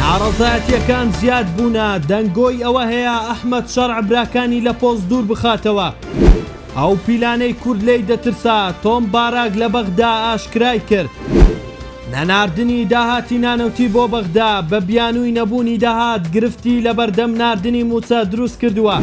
ناڕەزایەتیەکان زیاد بوونە، دەنگۆی ئەوە هەیە ئەحمەد شەرع براکانی لە پۆست دوور بخاتەوە. ئەو پیلانەی کورد لێی دەترسا، تۆم باراک لە بەغدا ئاشکرای کرد. نەناردنی داهاتی نانەوتی بۆ بەغدا بە بیانووی نەبوونی داهات گرفتی لە بەردەم ناردنی موچە دروست کردووە.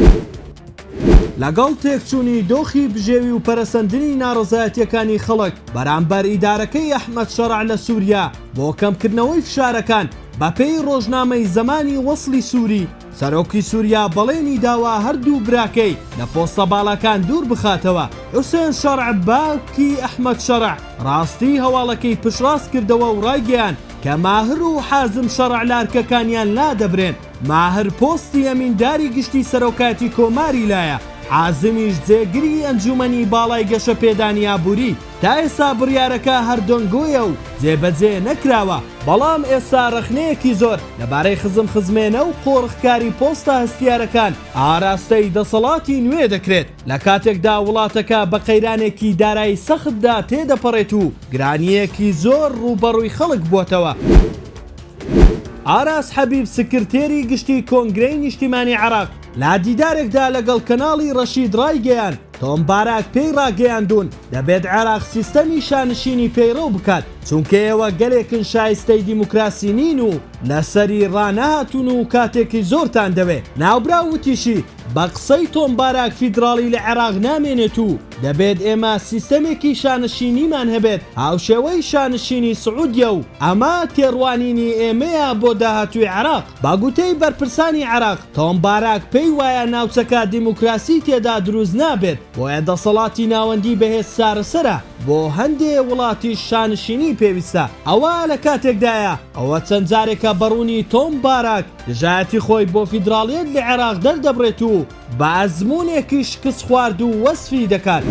لەگەڵ تێکچوونی دۆخی بژێوی و پەرەسەندنی ناڕەزایەتیەکانی خەڵک بەرامبەر ئیدارەکەی ئەحمەد شەرع لە سووریا بۆ کەمکردنەوەی فشارەکان بەپێی ڕۆژنامەی زەمانی وەسڵی سووری، سەرۆکی سووریا بەڵێنی داوا هەردوو براکەی لە پۆستە باڵەکان دوور بخاتەوە. حوسێن شەرع باوکی ئەحمەد شەرع ڕاستی هەواڵەکەی پشتڕاست کردەوە و ڕایگەیاند کە ماهر و حازم شەرع لارکەکانیان لا دەبرێن. ماهر پۆستی ئەمینداری گشتی سەرۆکاتی کۆماری لایە، حازمیش جێگری ئەنجومەنی باڵای گەشە پێدانی ئابووری. تا ئێستا بڕیارەکە هەردەنگۆیە و جێبەجێ نەکراوە، بەڵام ئێستا ڕەخنەیەکی زۆر لەبارەی خزم خزمێنە و قۆڕخکاری پۆستە هەستیارەکان ئاراستەی دەسەڵاتی نوێ دەکرێت لە کاتێکدا وڵاتەکە بە قەیرانێکی دارایی سەختدا تێدەپەڕێت و گرانیەکی زۆر ڕوبەڕووی خەڵک بۆتەوە. ئاراس حەبیب سکرتێری گشتی کۆنگرەی نیشتیمانی عێراق لا دیدارێکدا لەگەڵ کەناڵی ڕەشید ڕایگەیاند تۆم باراک پێی ڕاگەیاندون دەبێت عێراق سیستەمی شانشینی پەیڕەو بکات، چونکە ئێوە گەلێکن شایستەی دیموکراسی نین و لەسەری ڕانەهاتون و کاتێکی زۆرتان دەوێت. ناوبرا وتیشی بە قسەی تۆم باراک فیدراڵی لە عێراق نامێنێت و دەبێت ئێمە سیستەمێکی شانشینیمان هەبێت هاوشێوەی شانشینی سعودیە و ئەمە تێڕوانینی ئێمەیە بۆ داهاتووی عێراق. باگوتەی بەرپرسانی عێراق تۆم باراک پێی وایە ناوچەکە دیموکراسی تێدا دروست نابێت، بۆیە دەسەڵاتی ناوەندی بەهێز سارەسەرە بۆ هەندێ وڵاتی شانشینی پێویستە. ئەوە لە کاتێکدایە ئەوە چەند جارێکە بەڕوونی تۆم باراک دژایەتی خۆی بۆ فیدراڵیەت لە عێراق دەردەبڕێت و بە ئەزمونێکی شکست خوارد و وەسفی دەکات.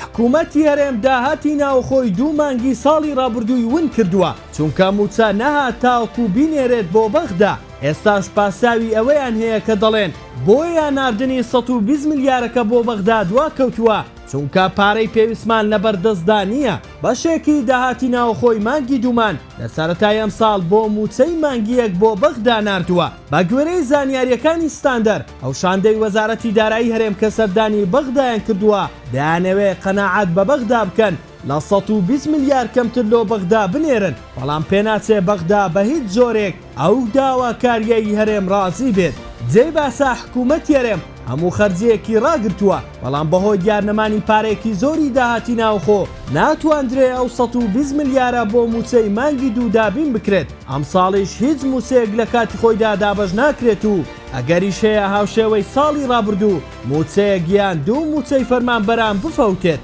حکوومەتی هەرێم داهاتی ناوخۆی 2 مانگی ساڵی ڕابردووی ون کردووە، چونکە موچە نەهات تاوەکو بینێرێت بۆ بەغدا. ئێستاش پاساوی ئەوەیان هەیە کە دەڵێن بۆیە ناردنی 120 ملیارەکە بۆ بەغدا دوا کەوتووە، چونکە پارەی پێویستمان لەبەردەستدا نییە. بەشێکی داهاتی ناوخۆی مانگی دوومان لە سەرەتای ئەم ساڵ بۆ موچەی مانگیەک بۆ بەغدا ناردووە. بە گوێرەی زانیاریەکانی ستاندەر ئەو شاندەی وەزارەتی دارایی هەرێم کە سەردانی بەغدایان کردووە دەیانەوێ قەناعەت بە بەغدا بکەن لە 120 ملیار کەمتر لۆ بەغدا بنێرن، بەڵام پێناچێ بەغدا بە هیچ جۆرێک ئەو داواکاریەی هەرێم ڕازی بێت. جێی باسا حکوومەتی هەرێم هەموو خەرجیەکی ڕاگرتووە، بەڵام بەهۆی دیارنەمانی پارێکی زۆری داهاتی ناوخۆ ناتوانندرێ ئەو 120 ملیارە بۆ موچەی مانگی دوو دابین بکرێت. ئەم ساڵیش هیچ موچەیەک لە کاتی خۆیدا دابەش ناکرێت و ئەگەریش هەیە هاوشێوەی ساڵی ڕابردوو موچەیەک یان 2 موچەی فەرمانبەران بفەوتێت.